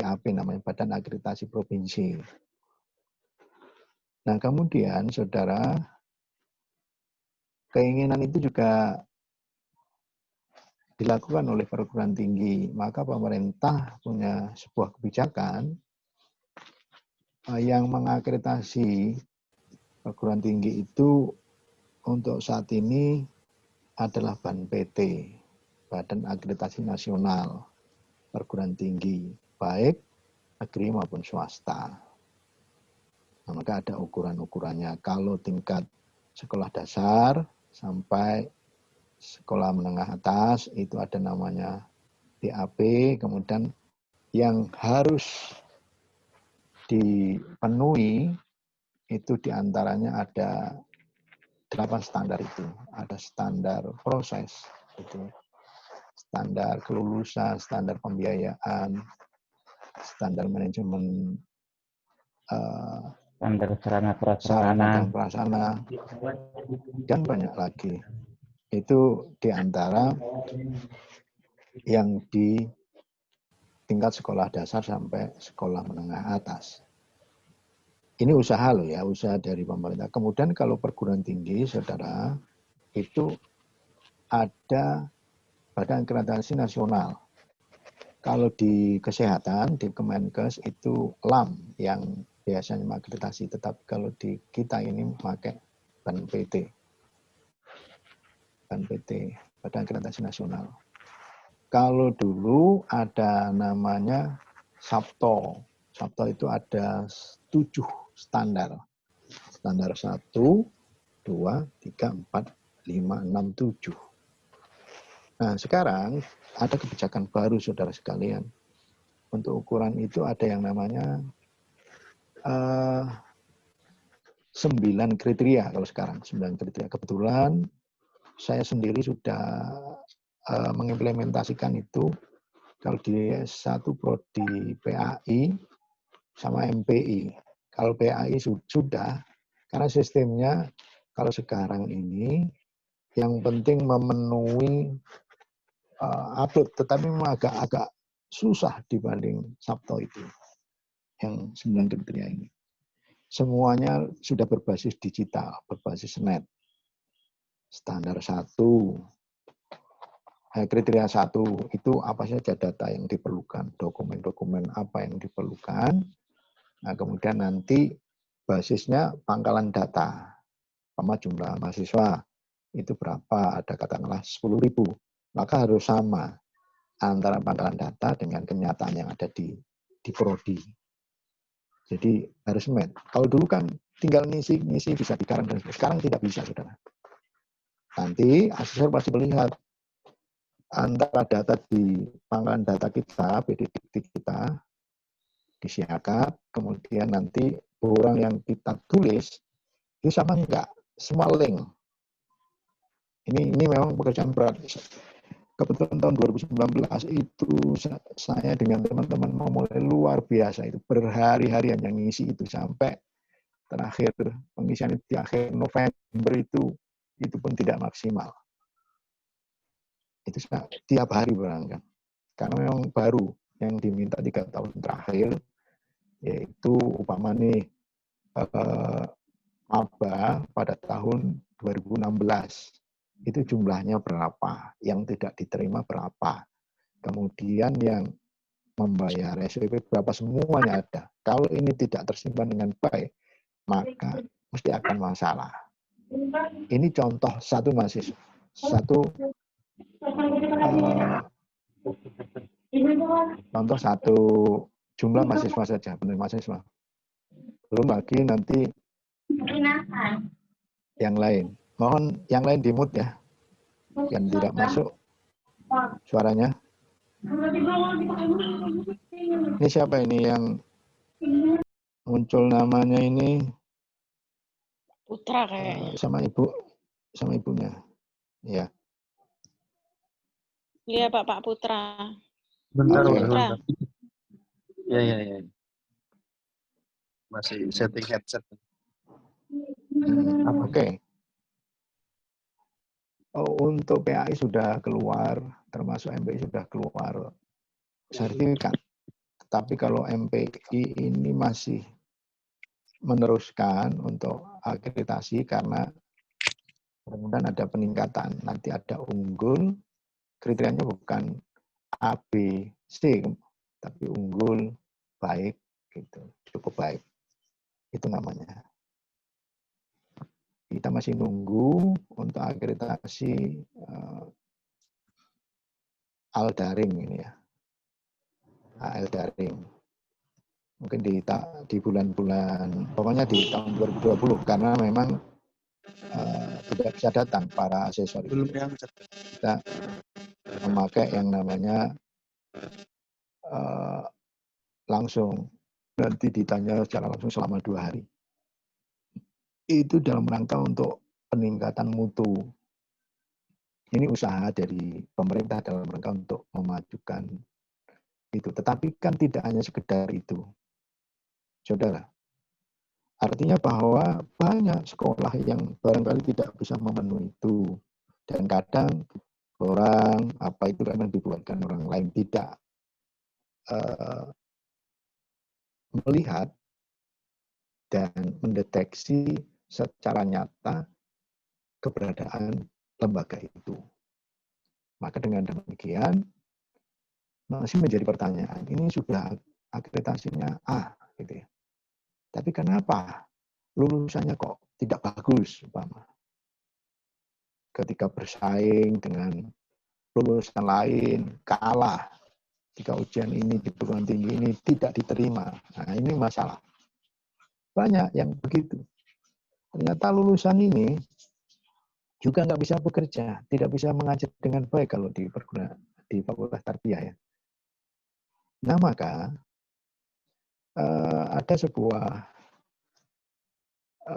BAP namanya, Badan Akreditasi Provinsi. Nah, kemudian saudara, keinginan itu juga dilakukan oleh perguruan tinggi, maka pemerintah punya sebuah kebijakan yang mengakreditasi perguruan tinggi itu untuk saat ini adalah BANPT, Badan Akreditasi Nasional Perguruan Tinggi, baik negeri maupun swasta. Nah, maka ada ukuran-ukurannya. Kalau tingkat sekolah dasar sampai sekolah menengah atas itu ada namanya BAP, kemudian yang harus dipenuhi itu diantaranya ada 8 standar itu. Ada standar proses, itu, standar kelulusan, standar pembiayaan, standar manajemen, standar sarana sarana prasarana, dan prasarana, dan banyak lagi. Itu diantara yang di tingkat sekolah dasar sampai sekolah menengah atas. Ini usaha loh ya, usaha dari pemerintah. Kemudian kalau perguruan tinggi, saudara, itu ada Badan Akreditasi Nasional. Kalau di kesehatan, di Kemenkes itu LAM yang biasanya mengakreditasi, tetapi kalau di kita ini memakai BANPT. BANPT, Badan Akreditasi Nasional. Kalau dulu ada namanya SAPTO. SAPTO itu ada 7 standar. Standar 1, 2, 3, 4, 5, 6, 7. Nah, sekarang ada kebijakan baru, saudara sekalian. Untuk ukuran itu ada yang namanya 9 kriteria kalau sekarang. 9 kriteria. Kebetulan saya sendiri sudah mengimplementasikan itu. Kalau di S1 prodi PAI sama MPI. Kalau PAI sudah, karena sistemnya kalau sekarang ini yang penting memenuhi upload, tetapi memang agak susah dibanding SAPTO itu, yang 9 kriteria ini. Semuanya sudah berbasis digital, berbasis net. Standar 1, kriteria 1 itu apa saja data yang diperlukan, dokumen-dokumen apa yang diperlukan. Nah, kemudian nanti basisnya pangkalan data, sama jumlah mahasiswa itu berapa, ada katakanlah 10.000, maka harus sama antara pangkalan data dengan kenyataan yang ada di prodi. Jadi harus match. Kalau dulu kan tinggal ngisi bisa dikarantina, sekarang tidak bisa, saudara. Nanti asesor pasti melihat antara data di pangkalan data kita, PDDT kita, disiapkan, kemudian nanti orang yang kita tulis itu sama enggak, semua link. Ini memang pekerjaan berat. Kebetulan tahun 2019 itu saya dengan teman-teman memulai luar biasa, itu berhari-hari yang ngisi itu sampai terakhir pengisian di akhir November itu pun tidak maksimal. Itu tiap hari berangkat. Karena memang baru yang diminta 3 tahun terakhir, yaitu umpamanya maba pada tahun 2016. Itu jumlahnya berapa, yang tidak diterima berapa, kemudian yang membayar SPP berapa, semuanya ada. Kalau ini tidak tersimpan dengan baik, maka mesti akan masalah. Ini contoh satu mahasiswa, contoh satu jumlah mahasiswa saja, benar mahasiswa. Belum lagi nanti yang lain. Mohon yang lain di-mute ya, yang tidak masuk suaranya. Ini siapa ini yang muncul namanya ini? Putra kayaknya. Sama ibunya. Ya. Iya, Pak Putra. Bentar, Oke. bentar. Ya. Masih setting headset. Oke. Untuk PAI sudah keluar, termasuk MPI sudah keluar sertifikat. Tapi kalau MPI ini masih meneruskan untuk akreditasi karena mudah-mudahan ada peningkatan. Nanti ada unggul, kriterianya bukan A, B, C, tapi unggul, baik, gitu, cukup baik. Itu namanya. Kita masih nunggu untuk akreditasi AL-Daring ini ya. AL-Daring. Mungkin di bulan-bulan, pokoknya di tahun 2020, karena memang tidak bisa datang para asesor itu. Belum yang Kita memakai yang namanya langsung, nanti ditanya secara langsung selama 2 hari. Itu dalam rangka untuk peningkatan mutu. Ini usaha dari pemerintah dalam rangka untuk memajukan itu. Tetapi kan tidak hanya sekedar itu, saudara. Artinya bahwa banyak sekolah yang barangkali tidak bisa memenuhi itu. Dan kadang orang, apa itu karena dibuatkan orang lain tidak melihat dan mendeteksi secara nyata keberadaan lembaga itu. Maka dengan demikian masih menjadi pertanyaan, ini sudah akreditasinya A, gitu ya. Tapi kenapa lulusannya kok tidak bagus, umpama? Ketika bersaing dengan lulusan lain, kalah. Jika ujian ini di perguruan tinggi ini tidak diterima. Nah, ini masalah. Banyak yang begitu. Ternyata lulusan ini juga nggak bisa bekerja, tidak bisa mengajar dengan baik kalau di Fakultas Tarbiyah ya. Nah, maka ada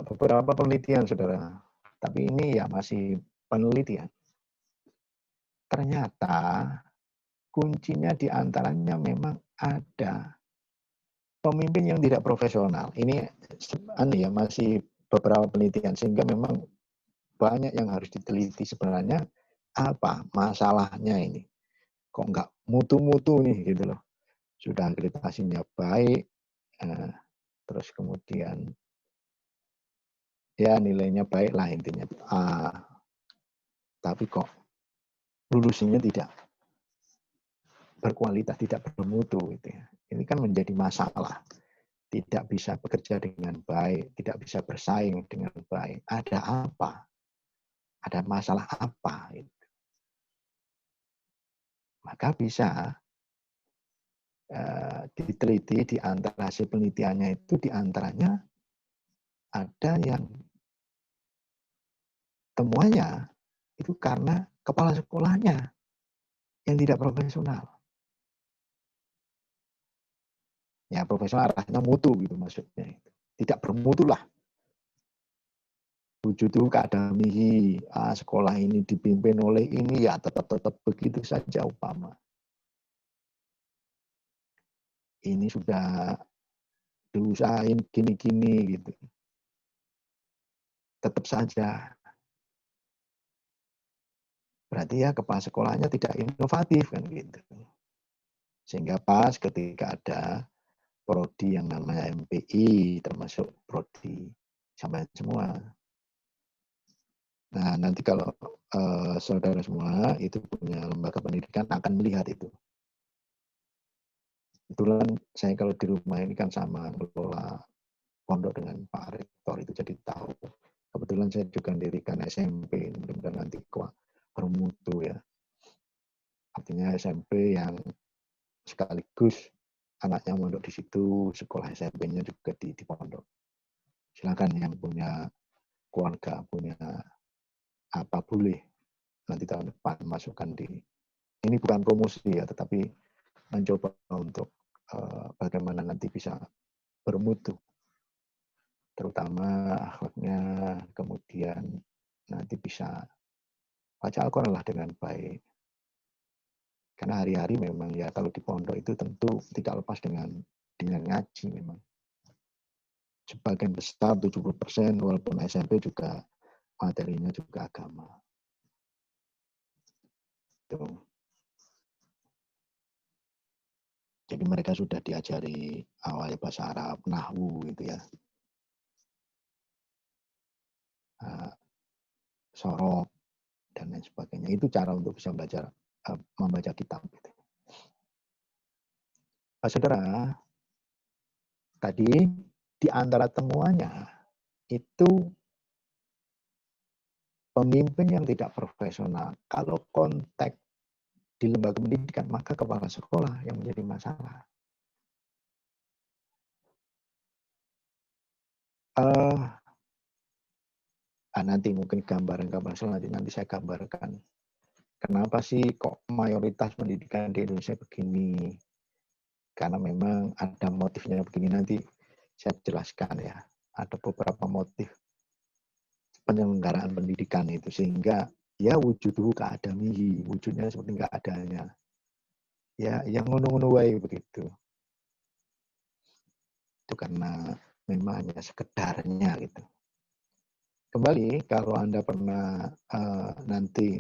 beberapa penelitian, saudara. Tapi ini ya masih penelitian. Ternyata kuncinya di antaranya memang ada pemimpin yang tidak profesional. Ini ya masih beberapa penelitian sehingga memang banyak yang harus diteliti sebenarnya apa masalahnya ini. Kok nggak mutu-mutu nih gitu loh. Sudah akreditasinya baik, terus kemudian ya nilainya baik lah intinya A, tapi kok lulusinya tidak berkualitas, tidak bermutu gitu ya. Ini kan menjadi masalah. Tidak bisa bekerja dengan baik, tidak bisa bersaing dengan baik. Ada apa? Ada masalah apa? Maka bisa diteliti di antara hasil penelitiannya itu di antaranya ada yang temuannya itu karena kepala sekolahnya yang tidak profesional. Ya profesional arahnya mutu gitu maksudnya. Tidak bermutu lah. Tujuh ke akademi, sekolah ini dipimpin oleh ini ya tetap begitu saja umpama. Ini sudah diusahain gini-gini gitu. Tetap saja. Berarti ya kepala sekolahnya tidak inovatif kan gitu. Sehingga pas ketika ada prodi yang namanya MPI termasuk prodi sama semua. Nah, nanti kalau saudara semua itu punya lembaga pendidikan akan melihat itu. Kebetulan saya kalau di rumah ini kan sama mengelola pondok dengan Pak Rektor itu jadi tahu. Kebetulan saya juga mendirikan SMP, mudah-mudahan nanti bermutu ya. Artinya SMP yang sekaligus anaknya mondok di situ, sekolah SMP-nya juga di pondok. Silakan yang punya keluarga, punya apa boleh nanti tahun depan masukkan di. Ini bukan promosi ya, tetapi mencoba untuk bagaimana nanti bisa bermutu, terutama akhlaknya, kemudian nanti bisa baca Al-Quran lah dengan baik. Karena hari-hari memang ya kalau di pondok itu tentu tidak lepas dengan ngaji memang. Sebagian besar 70% walaupun SMP juga materinya juga agama. Tuh. Jadi mereka sudah diajari awalnya bahasa Arab, nahwu gitu ya. Sorof dan lain sebagainya. Itu cara untuk bisa belajar membaca kitab. Gitu. Saudara, tadi di antara temuannya itu pemimpin yang tidak profesional. Kalau konteks di lembaga pendidikan, maka kepala sekolah yang menjadi masalah. Nanti mungkin gambaran-gambaran selanjutnya nanti saya gambarkan. Kenapa sih kok mayoritas pendidikan di Indonesia begini? Karena memang ada motifnya begini, nanti saya jelaskan ya. Ada beberapa motif penyelenggaraan pendidikan itu, sehingga ya wujudnya keadamihi, wujudnya seperti nggak adanya. Ya, yang ngono-ngono wae begitu. Itu karena memang hanya sekedarnya gitu. Kembali, kalau Anda pernah nanti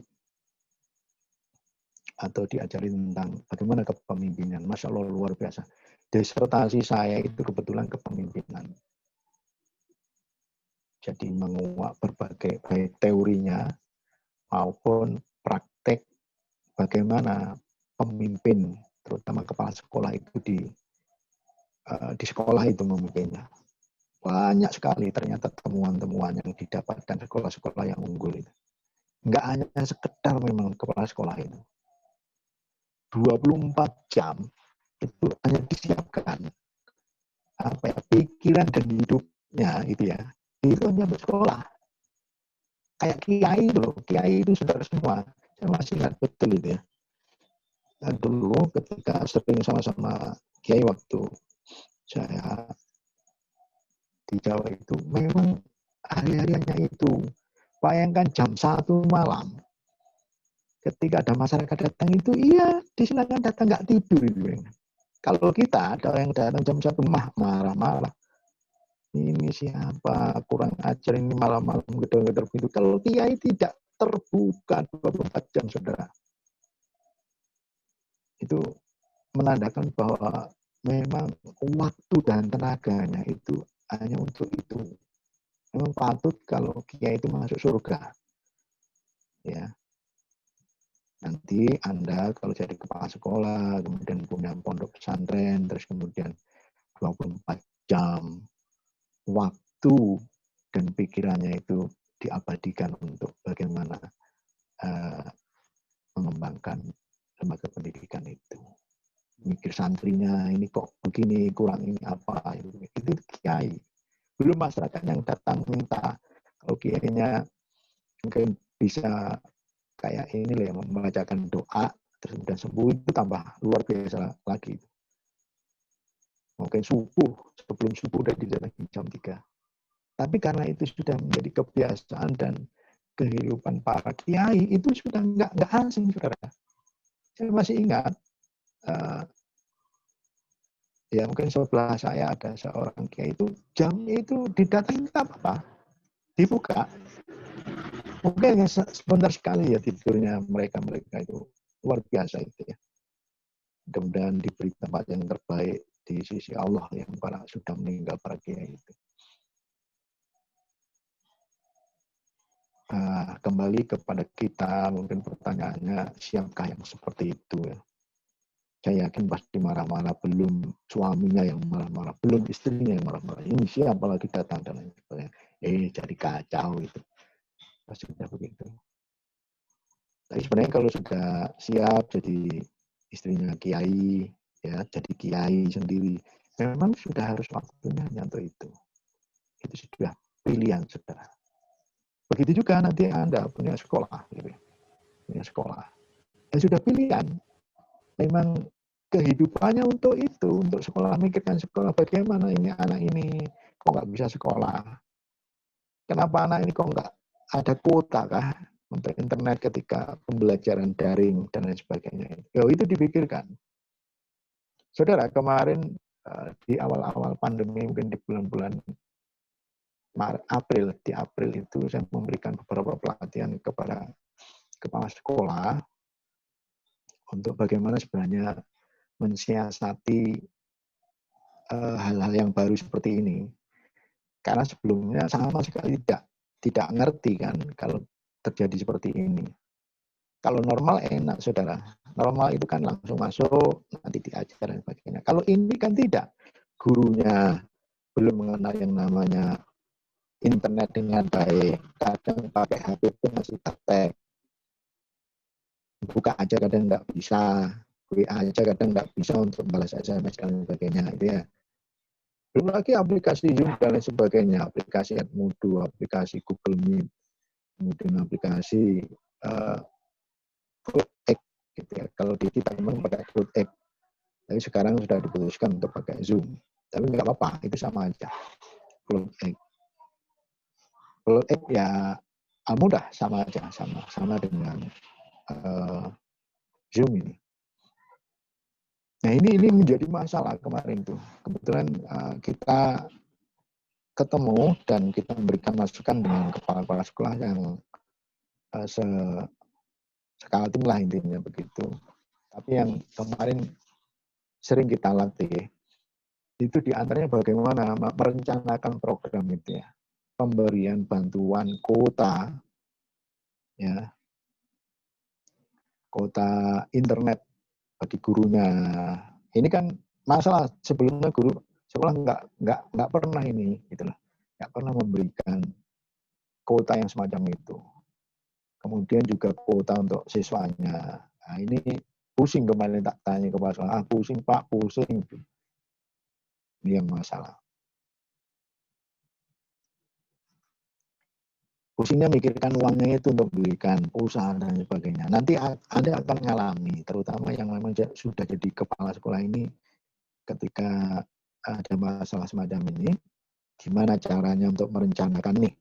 atau diajari tentang bagaimana kepemimpinan, Masya Allah luar biasa. Disertasi saya itu kebetulan kepemimpinan. Jadi menguak berbagai baik teorinya maupun praktek bagaimana pemimpin, terutama kepala sekolah itu di sekolah itu memimpinnya. Banyak sekali ternyata temuan-temuan yang didapatkan sekolah-sekolah yang unggul itu. Enggak hanya sekedar memang kepala sekolah itu. 24 jam itu hanya disiapkan apa ya, pikiran dan hidupnya gitu ya. Itu hanya bersekolah. Kayak kiai itu loh, kiai itu saudara semua. Saya masih ingat betul itu ya. Dan dulu ketika sering sama-sama kiai waktu saya di Jawa itu memang hari-hariannya itu. Bayangkan jam 1 malam ketika ada masyarakat datang itu, iya disilakan datang, nggak tidur itu. Kalau kita ada yang datang jam 1 marah-marah. Ini siapa, kurang ajar ini malam-malam gedor-gedor pintu. Kalau kiai tidak, terbuka 24 jam, saudara. Itu menandakan bahwa memang waktu dan tenaganya itu hanya untuk itu. Memang patut kalau kiai itu masuk surga. Ya. Nanti Anda kalau jadi kepala sekolah, kemudian punya pondok pesantren, terus kemudian 24 jam waktu dan pikirannya itu diabadikan untuk bagaimana mengembangkan lembaga pendidikan itu. Mikir santrinya, ini kok begini, kurang ini apa, itu kiai. Belum masyarakat yang datang minta, kalau kiainya mungkin bisa kayak ini lah, membacakan doa, terus kemudian sembuh, itu tambah luar biasa lagi. Mungkin sebelum subuh udah didatangi jam 3. Tapi karena itu sudah menjadi kebiasaan dan kehidupan para kiai, itu sudah nggak asing, saudara. Saya masih ingat, ya mungkin sebelah saya ada seorang kiai itu, jamnya itu didatangi apa-apa, dibuka. Mungkin sebentar sekali ya tidurnya mereka itu luar biasa itu ya. Mudah-mudahan diberi tempat yang terbaik di sisi Allah yang sudah meninggal para kiai itu. Kembali kepada kita, mungkin pertanyaannya, siapkah yang seperti itu ya? Saya yakin pasti marah-marah, belum suaminya yang marah-marah, belum istrinya yang marah-marah. Ini siapa lagi datang dan lain sebagainya. Jadi kacau itu. Pasti sudah begitu. Tapi sebenarnya kalau sudah siap jadi istrinya kiai, ya jadi kiai sendiri, memang sudah harus waktunya untuk itu. Itu sudah pilihan, saudara. Begitu juga nanti Anda punya sekolah, gitu. Punya sekolah. Ya sudah pilihan. Memang kehidupannya untuk itu, untuk sekolah, mikirkan sekolah, bagaimana ini anak ini kok nggak bisa sekolah. Kenapa anak ini kok nggak ada kuota kah untuk internet ketika pembelajaran daring dan lain sebagainya. Itu dipikirkan. Saudara, kemarin di awal-awal pandemi, mungkin di bulan-bulan di April itu saya memberikan beberapa pelatihan kepada kepala sekolah untuk bagaimana sebenarnya mensiasati hal-hal yang baru seperti ini. Karena sebelumnya sama sekali tidak ngerti kan kalau terjadi seperti ini. Kalau normal enak, saudara. Normal itu kan langsung masuk, nanti diajar dan sebagainya. Kalau ini kan tidak. Gurunya belum mengenal yang namanya internet dengan baik. Kadang pakai HP itu masih praktek. Buka aja kadang nggak bisa. WA aja kadang nggak bisa untuk balas SMS dan sebagainya. Itu ya. Belum lagi aplikasi Zoom dan lain sebagainya. Aplikasi Edmodo, aplikasi Google Meet, kemudian aplikasi GoodX gitu ya. Kalau di kita memang pakai GoodX, tapi sekarang sudah diputuskan untuk pakai Zoom. Tapi nggak apa-apa, itu sama aja. GoodX ya mudah, sama aja, sama dengan Zoom ini. Nah ini menjadi masalah kemarin tuh. Kebetulan kita ketemu dan kita memberikan masukan dengan kepala-kepala sekolah yang skala tim lah intinya begitu. Tapi yang kemarin sering kita latih itu diantaranya bagaimana merencanakan program itu ya, pemberian bantuan kuota, ya, kuota internet bagi gurunya. Ini kan masalah sebelumnya guru sekolah nggak pernah ini, gitulah, nggak pernah memberikan kuota yang semacam itu. Kemudian juga kuota untuk siswanya. Nah, ini pusing kemarin tak tanya ke Pak Soal, pusing Pak, pusing. Ini yang masalah. Pusingnya mikirkan uangnya itu untuk belikan pulsa dan sebagainya. Nanti Anda akan mengalami, terutama yang memang sudah jadi kepala sekolah ini, ketika ada masalah semacam ini, gimana caranya untuk merencanakan nih.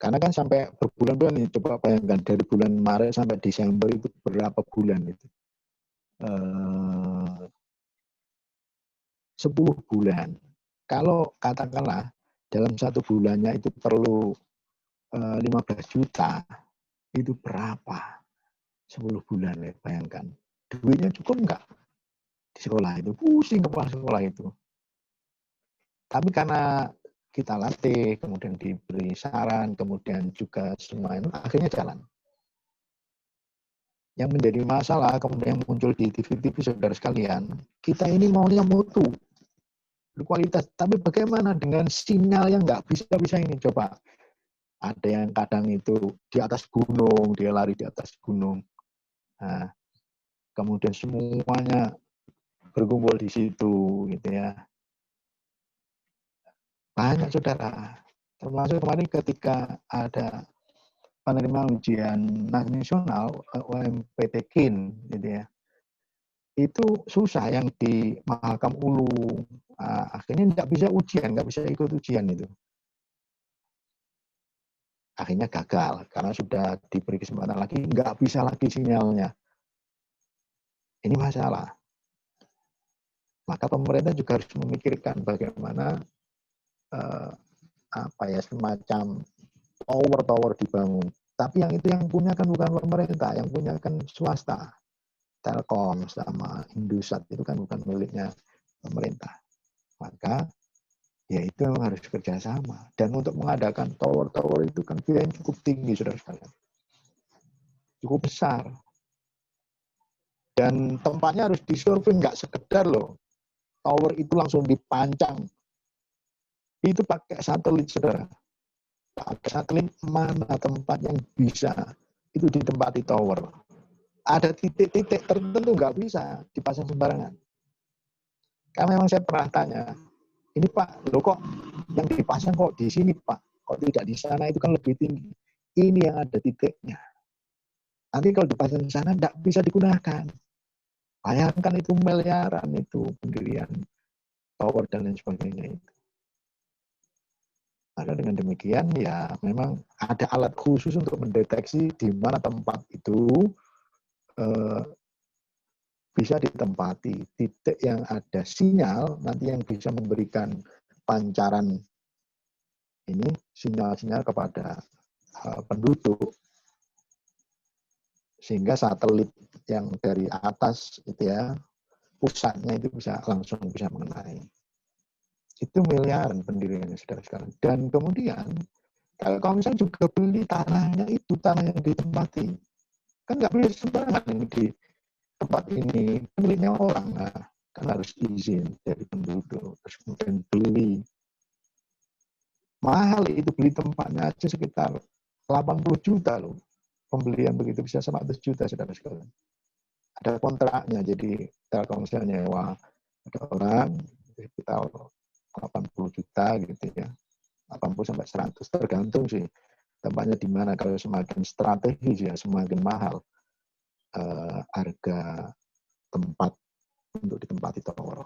Karena kan sampai berbulan-bulan nih, coba bayangkan dari bulan Maret sampai Desember itu berapa bulan itu. 10 bulan. Kalau katakanlah dalam satu bulannya itu perlu 15 juta, itu berapa? 10 bulan ya, bayangkan. Duitnya cukup enggak di sekolah itu? Pusing kepala sekolah itu. Tapi karena kita latih, kemudian diberi saran, kemudian juga semua itu akhirnya jalan. Yang menjadi masalah, kemudian muncul di TV-TV saudara sekalian, kita ini maunya mutu, kualitas, tapi bagaimana dengan sinyal yang nggak bisa ini? Coba, ada yang kadang itu di atas gunung, dia lari di atas gunung. Nah, kemudian semuanya berkumpul di situ, gitu ya. Banyak saudara, termasuk kemarin ketika ada penerima ujian nasional UMPTKIN, gitu ya. Itu susah yang di Mahakam Ulu. Akhirnya nggak bisa ikut ujian itu. Akhirnya gagal karena sudah diberi kesempatan lagi, nggak bisa lagi sinyalnya. Ini masalah. Maka pemerintah juga harus memikirkan bagaimana semacam tower dibangun. Tapi yang itu yang punya kan bukan pemerintah, yang punya kan swasta. Telkom sama Indosat itu kan bukan miliknya pemerintah. Maka ya itu harus kerjasama. Dan untuk mengadakan tower itu kan biayanya cukup tinggi, saudara sekalian. Cukup besar. Dan tempatnya harus disurvei, nggak sekedar loh. Tower itu langsung dipancang. Itu pakai satelit, saudara. Pakai satelit mana tempat yang bisa itu ditempati tower. Ada titik-titik tertentu nggak bisa dipasang sembarangan. Karena memang saya pernah tanya, ini Pak, loh kok yang dipasang kok di sini Pak, kok tidak di sana, itu kan lebih tinggi. Ini yang ada titiknya. Nanti kalau dipasang di sana tidak bisa digunakan. Bayangkan itu miliaran itu pendirian tower dan lain sebagainya itu. Maka dengan demikian ya memang ada alat khusus untuk mendeteksi di mana tempat itu bisa ditempati, titik yang ada sinyal nanti yang bisa memberikan pancaran ini sinyal-sinyal kepada penduduk, sehingga satelit yang dari atas itu ya pusatnya itu langsung bisa mengenai. Itu miliaran pendiriannya, saudara sekalian. Dan kemudian kalau misalnya juga beli tanahnya itu, tanah yang ditempati, kan nggak boleh sembarangan ini di tempat ini miliknya orang, nah, kan harus izin dari penduduk, terus kemudian beli. Mahal itu beli tempatnya aja sekitar 80 juta loh. Pembelian begitu bisa 100 juta, saudara sekalian. Ada kontraknya, jadi kalau misalnya nyewa ada orang sekitar 80 juta gitu ya. 80 sampai 100 tergantung sih tempatnya di mana. Kalau semakin strategis ya semakin mahal harga tempat untuk ditempati toro.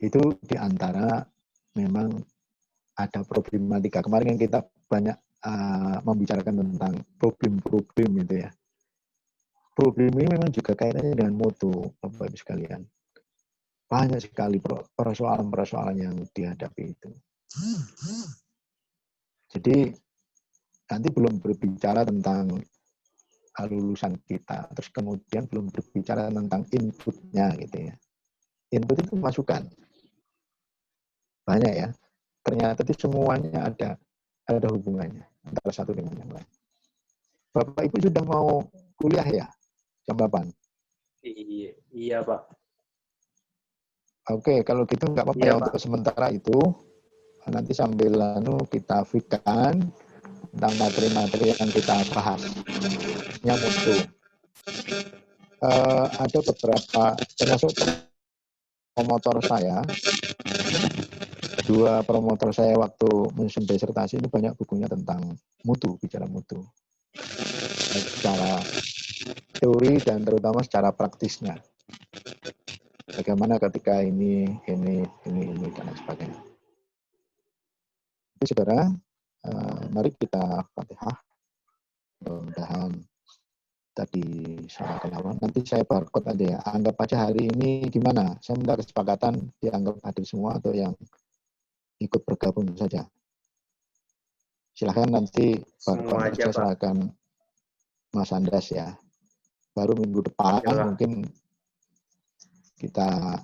Itu diantara memang ada problematika. Kemarin yang kita banyak membicarakan tentang problem-problem itu ya. Problem ini memang juga kaitannya dengan mutu, Bapak Ibu sekalian. Banyak sekali persoalan-persoalan yang dihadapi itu. Jadi nanti belum berbicara tentang lulusan kita, terus kemudian belum berbicara tentang inputnya gitu ya. Input itu masukan. Banyak ya. Ternyata itu semuanya ada hubungannya antara satu dengan yang lain. Bapak Ibu sudah mau kuliah ya? Jam 8? Iya, Pak. Oke, kalau gitu nggak apa-apa ya, untuk sementara itu. Nanti sambil kita fikirkan tentang materi-materi yang kita bahas. Yang mutu. Ada beberapa, termasuk promotor saya, 2 promotor saya waktu menyusun disertasi ini banyak bukunya tentang mutu, bicara mutu. Secara teori dan terutama secara praktisnya. Bagaimana ketika ini, dan lain sebagainya. Jadi saudara, mari kita Fatihah. Mudah-mudahan tadi salah kelawan. Nanti saya barcode aja ya. Anggap aja hari ini gimana? Saya minta kesepakatan dianggap hadir semua atau yang ikut bergabung saja. Silahkan nanti barcode saya serahkan Mas Andas ya. Baru minggu depan mungkin kita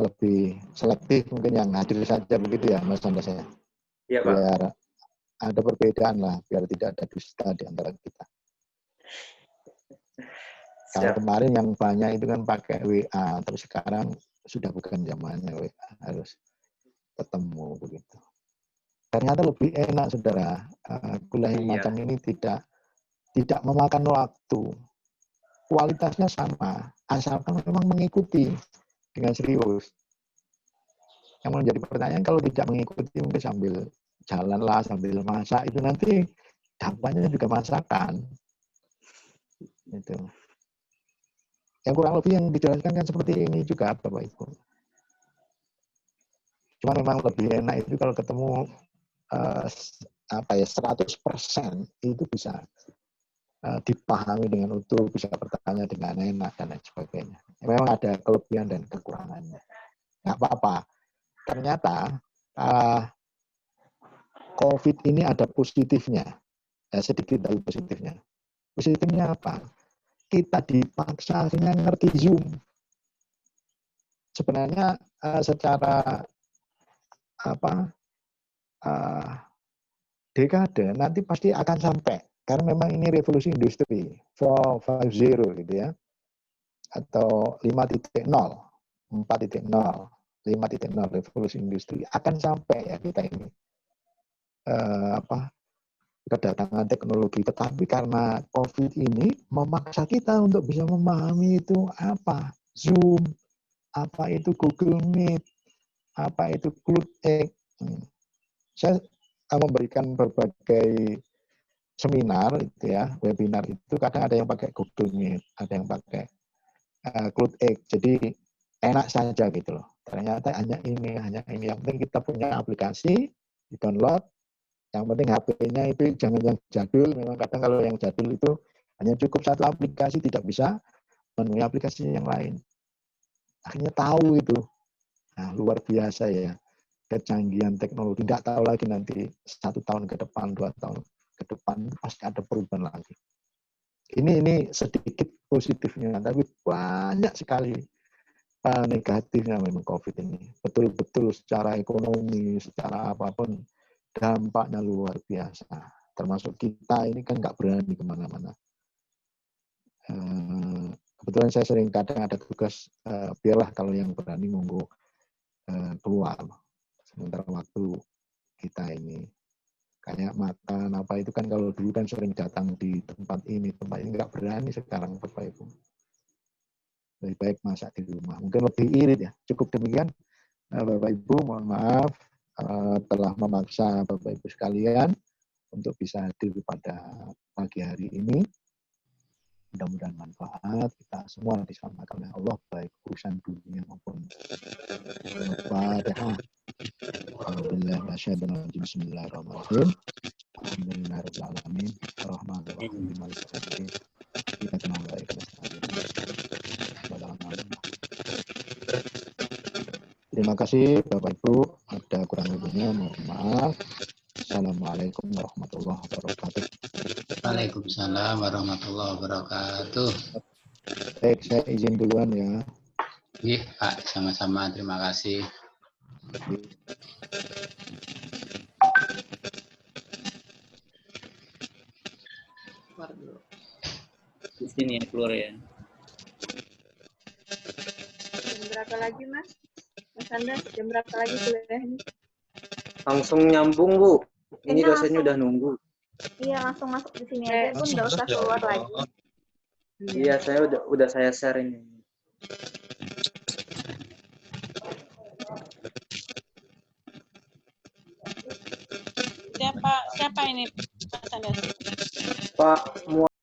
lebih selektif mungkin yang hadir saja begitu ya Mas Andas ya. Iya, biar ada perbedaan lah, biar tidak ada dusta di antara kita. Kalau kemarin yang banyak itu kan pakai WA, terus sekarang sudah bukan zamannya WA, harus ketemu begitu. Ternyata lebih enak saudara, kuliah yang macam ini tidak memakan waktu, kualitasnya sama, asalkan memang mengikuti dengan serius. Yang menjadi pertanyaan kalau tidak mengikuti mungkin sambil jalanlah, sambil masak itu nanti dampaknya juga masakan. Itu. Yang kurang lebih yang dijelaskan kan seperti ini juga Bapak Ibu. Cuma memang lebih enak itu kalau ketemu 100% itu bisa dipahami dengan utuh, bisa bertanya dengan enak dan lain sebagainya. Memang ada kelebihan dan kekurangannya. Nggak apa-apa. Ternyata COVID ini ada positifnya. Sedikit dari positifnya. Positifnya apa? Kita dipaksa akhirnya ngerti Zoom. Sebenarnya secara dekade nanti pasti akan sampai. Karena memang ini revolusi industri 4.0 gitu ya. Atau 5.0, 4.0, 5.0 revolusi industri akan sampai ya kita ini kedatangan teknologi. Tetapi karena COVID ini memaksa kita untuk bisa memahami itu apa Zoom, apa itu Google Meet, apa itu CloudX. Saya memberikan berbagai seminar itu ya, webinar itu kadang ada yang pakai Google Meet, ada yang pakai CloudX. Jadi enak saja gitu loh. Ternyata hanya ini. Yang penting kita punya aplikasi, di-download. Yang penting HP-nya itu jangan yang jadul. Memang kadang kalau yang jadul itu hanya cukup satu aplikasi, tidak bisa memenuhi aplikasi yang lain. Akhirnya tahu itu. Nah, luar biasa ya. Kecanggihan teknologi. Tidak tahu lagi nanti 1 tahun ke depan, 2 tahun ke depan pasti ada perubahan lagi. ini sedikit positifnya, tapi banyak sekali negatifnya memang COVID ini. Betul-betul secara ekonomi, secara apapun dampaknya luar biasa. Termasuk kita ini kan nggak berani kemana-mana. Kebetulan saya sering kadang ada tugas, biarlah kalau yang berani monggo keluar. Sementara waktu kita ini kayak makan apa itu kan kalau dulu kan sering datang di tempat ini nggak berani sekarang Bapak Ibu. Lebih baik masak di rumah. Mungkin lebih irit ya. Cukup demikian Bapak Ibu, mohon maaf telah memaksa Bapak Ibu sekalian untuk bisa hadir pada pagi hari ini. Mudah-mudahan manfaat, kita semua diselamatkan oleh Allah, baik urusan dunia maupun Al-Fatihah. Bismillahirrahmanirrahim. Alhamdulillahirrahmanirrahim. Ar-Rahmanirrahim. Terima kasih Bapak Ibu. Ada kurang lebihnya mohon maaf. Assalamualaikum warahmatullahi wabarakatuh. Waalaikumsalam warahmatullahi wabarakatuh. Baik, saya izin duluan ya. Iya, Pak, sama-sama. Terima kasih. Di sini ya keluar ya. Jam berapa lagi, Mas? Mas Anda, jam berapa lagi kuliahnya? Langsung nyambung, Bu. Ini Kayaknya dosennya langsung- udah nunggu. Iya, langsung masuk di sini aja, Bun. Nggak usah keluar lagi. Iya, saya udah saya share ini. Siapa ini Mas Andas? Pak